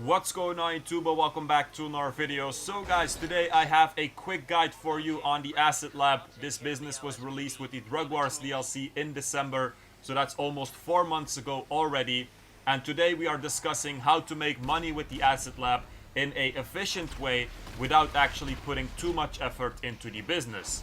What's going on YouTube? Welcome back to another video. So guys, today I have a quick guide for you on the Asset Lab. This business was released with the Drug Wars DLC in December, so that's almost 4 months ago already. And today we are discussing how to make money with the Asset Lab in a efficient way without actually putting too much effort into the business.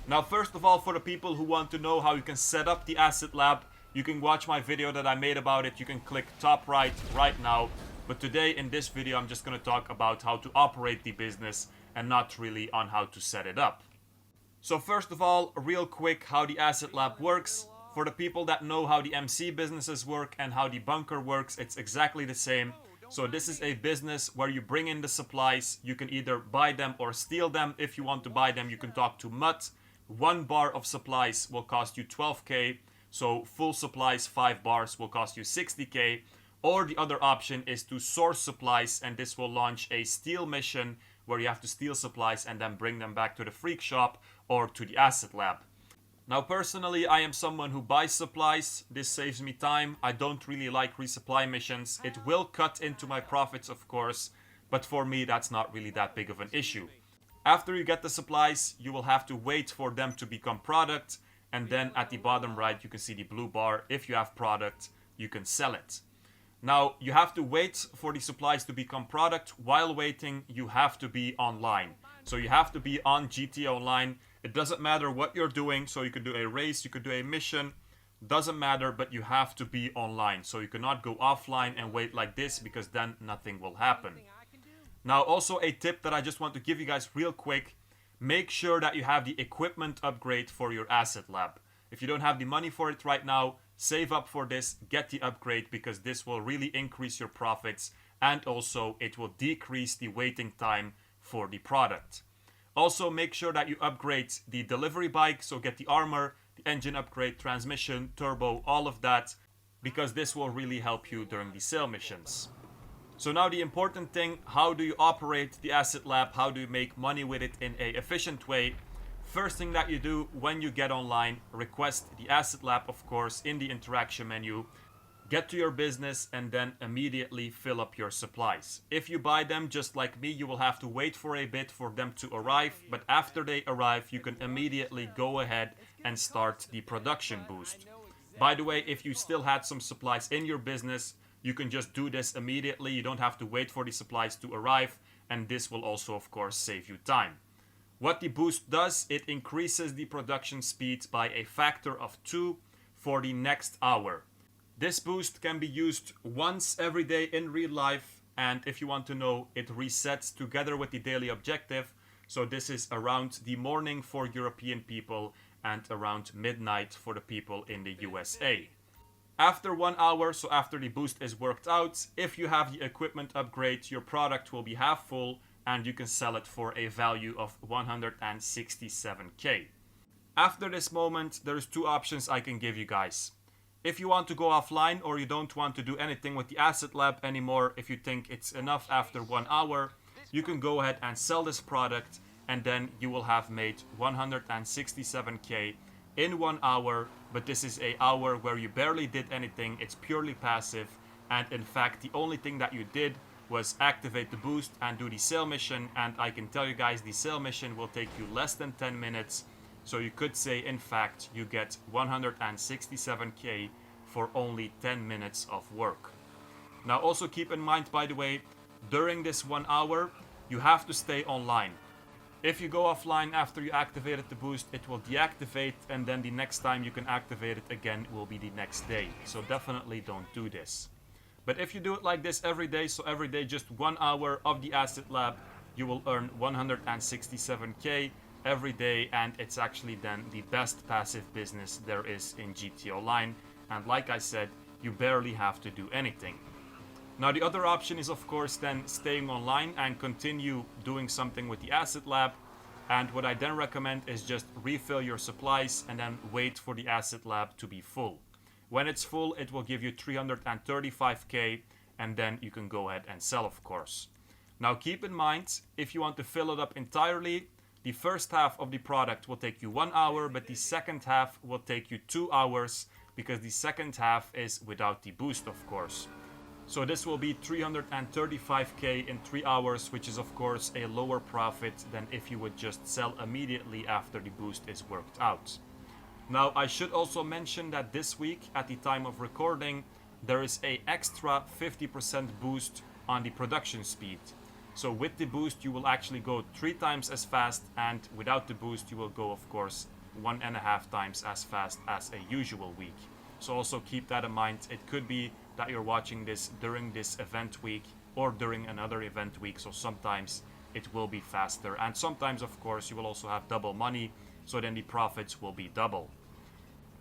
Now first of all, for the people who want to know how you can set up the Asset Lab, you can watch my video that I made about it. You can click top right now. But today in this video, I'm just going to talk about how to operate the business and not really on how to set it up. So first of all, real quick, how the Asset Lab works. For the people that know how the MC businesses work and how the bunker works, it's exactly the same. So this is a business where you bring in the supplies. You can either buy them or steal them. If you want to buy them, you can talk to Mutt. 1 bar of supplies will cost you 12k. So full supplies, 5 bars, will cost you 60k. Or the other option is to source supplies, and this will launch a steal mission where you have to steal supplies and then bring them back to the freak shop or to the Asset Lab. Now personally, I am someone who buys supplies. This saves me time. I don't really like resupply missions. It will cut into my profits, of course, but for me that's not really that big of an issue. After you get the supplies, you will have to wait for them to become product, and then at the bottom right you can see the blue bar. If you have product, you can sell it. Now, you have to wait for the supplies to become product. While waiting, you have to be online. So you have to be on GTA Online. It doesn't matter what you're doing. So you could do a race, you could do a mission. Doesn't matter, but you have to be online. So you cannot go offline and wait like this, because then nothing will happen. Now, also a tip that I just want to give you guys real quick. Make sure that you have the equipment upgrade for your Asset Lab. If you don't have the money for it right now, save up for this, get the upgrade, because this will really increase your profits, and also it will decrease the waiting time for the product. Also, make sure that you upgrade the delivery bike, so get the armor, the engine upgrade, transmission, turbo, all of that, because this will really help you during the sale missions. So now the important thing, how do you operate the Asset Lab? How do you make money with it in an efficient way? First thing that you do when you get online, request the Asset Lab, of course, in the interaction menu. Get to your business and then immediately fill up your supplies. If you buy them just like me, you will have to wait for a bit for them to arrive. But after they arrive, you can immediately go ahead and start the production boost. By the way, if you still had some supplies in your business, you can just do this immediately. You don't have to wait for the supplies to arrive. And this will also, of course, save you time. What the boost does, it increases the production speed by a factor of 2 for the next hour. This boost can be used once every day in real life, and if you want to know, it resets together with the daily objective. So this is around the morning for European people and around midnight for the people in the USA. After 1 hour, so after the boost is worked out, if you have the equipment upgrade, your product will be half full, and you can sell it for a value of 167k. After this moment, there's 2 options I can give you guys. If you want to go offline, or you don't want to do anything with the Asset Lab anymore, if you think it's enough after 1 hour, you can go ahead and sell this product, and then you will have made 167k in 1 hour. But this is an hour where you barely did anything. It's purely passive, and in fact the only thing that you did was activate the boost and do the sale mission, and I can tell you guys the sale mission will take you less than 10 minutes. So you could say in fact you get 167k for only 10 minutes of work. Now also keep in mind, by the way, during this 1 hour you have to stay online. If you go offline after you activated the boost, it will deactivate, and then the next time you can activate it again will be the next day. So definitely don't do this. But if you do it like this every day, so every day just 1 hour of the Asset Lab, you will earn 167k every day, and it's actually then the best passive business there is in GTA Online. And like I said, you barely have to do anything. Now the other option is, of course, then staying online and continue doing something with the Asset Lab. And what I then recommend is just refill your supplies and then wait for the Asset Lab to be full. When it's full, it will give you 335k, and then you can go ahead and sell, of course. Now keep in mind, if you want to fill it up entirely, the first half of the product will take you 1 hour, but the second half will take you 2 hours, because the second half is without the boost, of course. So this will be 335k in 3 hours, which is of course a lower profit than if you would just sell immediately after the boost is worked out. Now I should also mention that this week, at the time of recording, there is a extra 50% boost on the production speed. So with the boost you will actually go 3 times as fast, and without the boost you will go of course 1.5 times as fast as a usual week. So also keep that in mind. It could be that you're watching this during this event week or during another event week, so sometimes it will be faster, and sometimes of course you will also have double money, so then the profits will be double.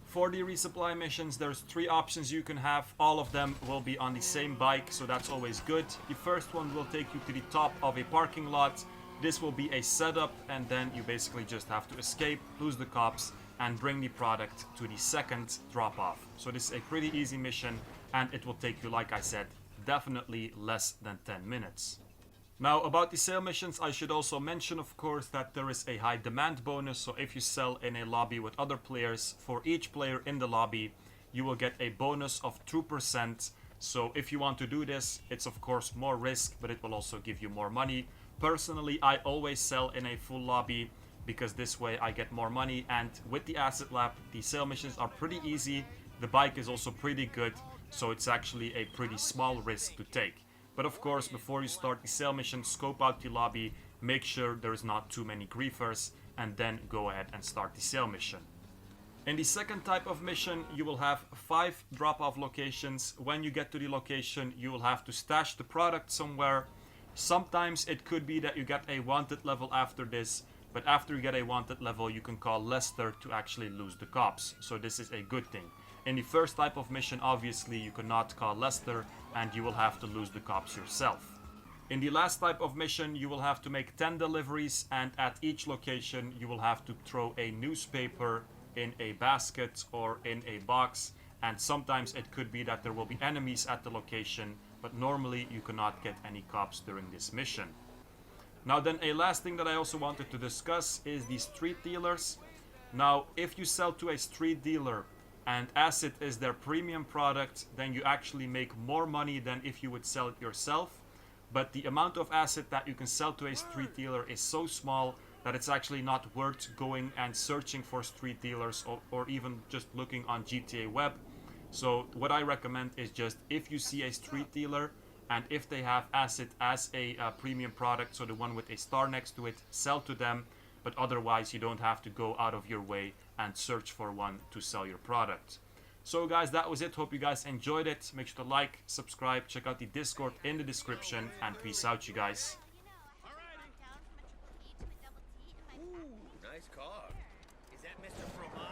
For the resupply missions, there's 3 options you can have. All of them will be on the same bike, so that's always good. The first one will take you to the top of a parking lot. This will be a setup, and then you basically just have to escape, lose the cops, and bring the product to the second drop off. So this is a pretty easy mission, and it will take you, like I said, definitely less than 10 minutes. Now about the sale missions, I should also mention of course that there is a high demand bonus. So if you sell in a lobby with other players, for each player in the lobby you will get a bonus of 2%. So if you want to do this, it's of course more risk, but it will also give you more money. Personally, I always sell in a full lobby because this way I get more money, and with the Asset Lab the sale missions are pretty easy. The bike is also pretty good, so it's actually a pretty small risk to take. But of course, before you start the sale mission, scope out the lobby, make sure there is not too many griefers, and then go ahead and start the sale mission. In the second type of mission, you will have 5 drop-off locations. When you get to the location, you will have to stash the product somewhere. Sometimes it could be that you get a wanted level after this, but after you get a wanted level, you can call Lester to actually lose the cops. So this is a good thing. In the first type of mission, obviously, you cannot call Lester, and you will have to lose the cops yourself. In the last type of mission, you will have to make 10 deliveries, and at each location, you will have to throw a newspaper in a basket or in a box, and sometimes it could be that there will be enemies at the location, but normally you cannot get any cops during this mission. Now then, a last thing that I also wanted to discuss is the street dealers. Now, if you sell to a street dealer and Asset is their premium product, then you actually make more money than if you would sell it yourself. But the amount of Asset that you can sell to a street dealer is so small that it's actually not worth going and searching for street dealers, or even just looking on GTA Web. So what I recommend is just, if you see a street dealer and if they have Asset as a premium product, so the one with a star next to it, sell to them. But otherwise you don't have to go out of your way and search for one to sell your product. So guys, that was it. Hope you guys enjoyed it. Make sure to like, subscribe, check out the Discord in the description, and peace out, you guys. Ooh, nice car. Is that Mr. Fromage?